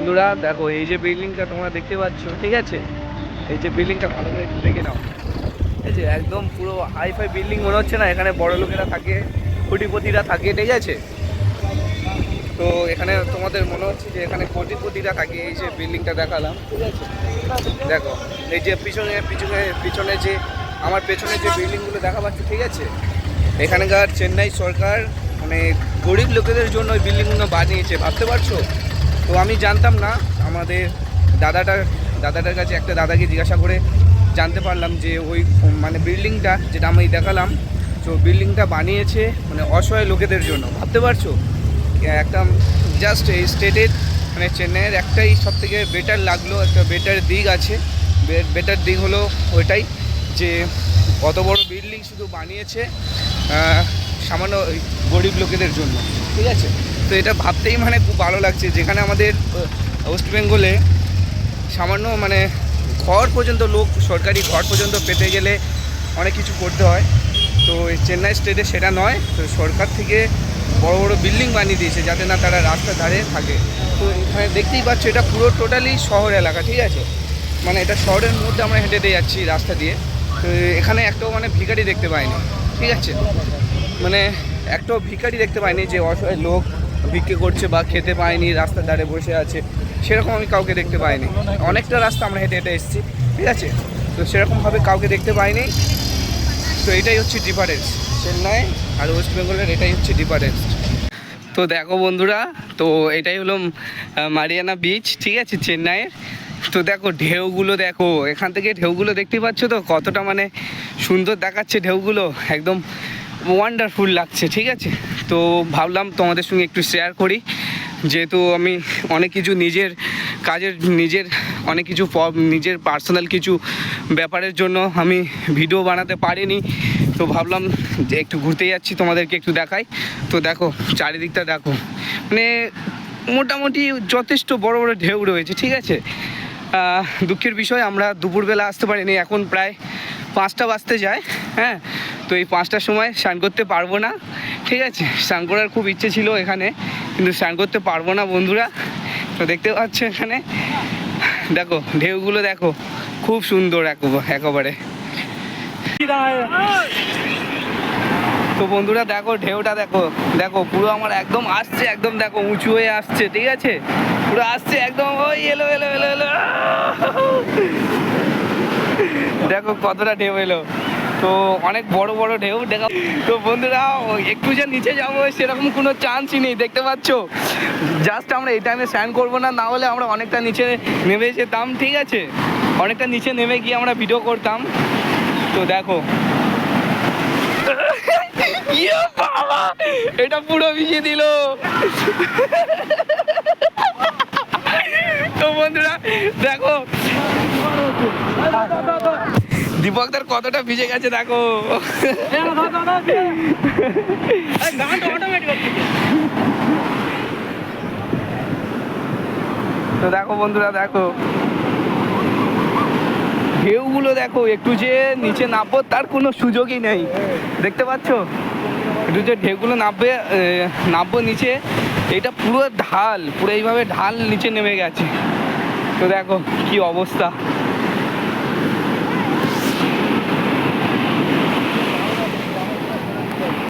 বন্ধুরা দেখো এই যে বিল্ডিংটা তোমরা দেখতে পাচ্ছ, ঠিক আছে? এই যে বিল্ডিংটা ভালো করে একটু দেখে নাও। এই যে একদম পুরো হাইফাই বিল্ডিং মনে হচ্ছে না? এখানে বড় লোকেরা থাকে, কোটিপতিরা থাকে, ঠিক আছে? তো এখানে তোমাদের মনে হচ্ছে যে এখানে কোটিপতিরা থাকে। এই যে বিল্ডিংটা দেখালাম, ঠিক আছে? দেখো এই যে পিছনে পিছনে পিছনে যে আমার পেছনে যে বিল্ডিংগুলো দেখা পাচ্ছে, ঠিক আছে? এখানকার চেন্নাই সরকার মানে গরিব লোকেদের জন্য ওই বিল্ডিংগুলো বানিয়েছে, ভাবতে পারছো? তো আমি জানতাম না। আমাদের দাদাটার কাছে একটা দাদাকে জিজ্ঞাসা করে জানতে পারলাম যে ওই মানে বিল্ডিংটা যেটা আমি দেখালাম, তো বিল্ডিংটা বানিয়েছে মানে অসহায় লোকেদের জন্য, ভাবতে পারছো? একটা জাস্ট এই স্টেটের মানে চেন্নাইয়ের একটাই সবথেকে বেটার লাগলো, একটা বেটার দিক আছে। বেটার দিক হলো ওইটাই যে অত বড় বিল্ডিং শুধু বানিয়েছে সামান্য গরিব লোকেদের জন্য, ঠিক আছে? তো এটা ভাবতেই মানে খুব ভালো লাগছে, যেখানে আমাদের ওয়েস্ট বেঙ্গলে সামান্য মানে ঘর পর্যন্ত সরকারি ঘর পর্যন্ত পেতে গেলে অনেক কিছু করতে হয়। তো এই চেন্নাই স্টেটে সেটা নয়, তো সরকার থেকে বড় বড় বিল্ডিং বানিয়ে দিয়েছে যাতে না তারা রাস্তার ধারে থাকে। তো এখানে দেখতেই পাচ্ছ এটা পুরো টোটালি শহর এলাকা, ঠিক আছে? মানে এটা শহরের মধ্যে আমরা হেঁটে দিয়ে যাচ্ছি রাস্তা দিয়ে। তো এখানে একটাও মানে ভিখারি দেখতে পাইনি, ঠিক আছে? মানে একটাও ভিখারি দেখতে পাইনি যে অসহায় লোক ভিক্ষে করছে বা খেতে পায়নি, রাস্তার ধারে বসে আছে, সেরকম আমি কাউকে দেখতে পাইনি। অনেকটা রাস্তা আমরা হেঁটে হেঁটে এসেছি, ঠিক আছে? তো সেরকমভাবে কাউকে দেখতে পাইনি। তো এটাই হচ্ছে ডিফারেন্স, চেন্নাই আর ওয়েস্ট বেঙ্গলের এটাই হচ্ছে ডিফারেন্স। তো দেখো বন্ধুরা, তো এটাই হলো মারিয়ানা বিচ, ঠিক আছে, চেন্নাইয়ের। তো দেখো ঢেউগুলো, দেখো এখান থেকে ঢেউগুলো দেখতে পাচ্ছ তো কতটা মানে সুন্দর দেখাচ্ছে ঢেউগুলো, একদম ওয়ান্ডারফুল লাগছে, ঠিক আছে? তো ভাবলাম তোমাদের সঙ্গে একটু শেয়ার করি, যেহেতু আমি অনেক কিছু নিজের কাজের অনেক কিছু নিজের পার্সোনাল কিছু ব্যাপারের জন্য আমি ভিডিও বানাতে পারিনি। তো ভাবলাম যে একটু ঘুরতে যাচ্ছি, তোমাদেরকে একটু দেখাই। তো দেখো চারিদিকটা দেখো, মানে মোটামুটি যথেষ্ট বড় বড় ঢেউ রয়েছে, ঠিক আছে? দুঃখের বিষয় আমরা দুপুরবেলা আসতে পারিনি, এখন প্রায় 5টা বাজতে যায়, হ্যাঁ? তো এই 5টার সময় স্নান করতে পারবো না, ঠিক আছে? স্নান করার খুব ইচ্ছে ছিল এখানে, কিন্তু স্নান করতে পারবো না বন্ধুরা। তো দেখতে পাচ্ছ এখানে দেখো ঢেউগুলো, দেখো খুব সুন্দর একেবারে। তো বন্ধুরা দেখো ঢেউটা, দেখো দেখো পুরো আমার একদম আসছে, একদম দেখো উঁচু হয়ে আসছে, ঠিক আছে? পুরো আসছে একদম, ওই এলো এলো এলো এলো, দেখো কতটা ঢেউ এলো। তো অনেক বড় বড় ঢেউ দেখা। তো বন্ধুরা একটু যে নিচে যাবো সেরকম কোনো চান্সই নেই, দেখতে পাচ্ছ? জাস্ট আমরা এই টাইমে স্নান করবো না, না হলে আমরা অনেকটা নিচে নেমে যেতাম, ঠিক আছে? অনেকটা নিচে নেমে গিয়ে আমরা ভিডিও করতাম। তো দেখো বাবা, এটা পুরো ভিজিয়ে দিল। তো বন্ধুরা দেখো দীপকদার কতটা ভিজে গেছে, দেখো। তো দেখো বন্ধুরা, দেখো ঢেউগুলো, দেখো একটু যে নিচে নামবো তার কোনো সুযোগই নেই, দেখতে পাচ্ছ? একটু যে ঢেউগুলো নামবো নিচে, এটা পুরো ঢাল, পুরো এইভাবে ঢাল নিচে নেমে গেছে। তো দেখো কি অবস্থা।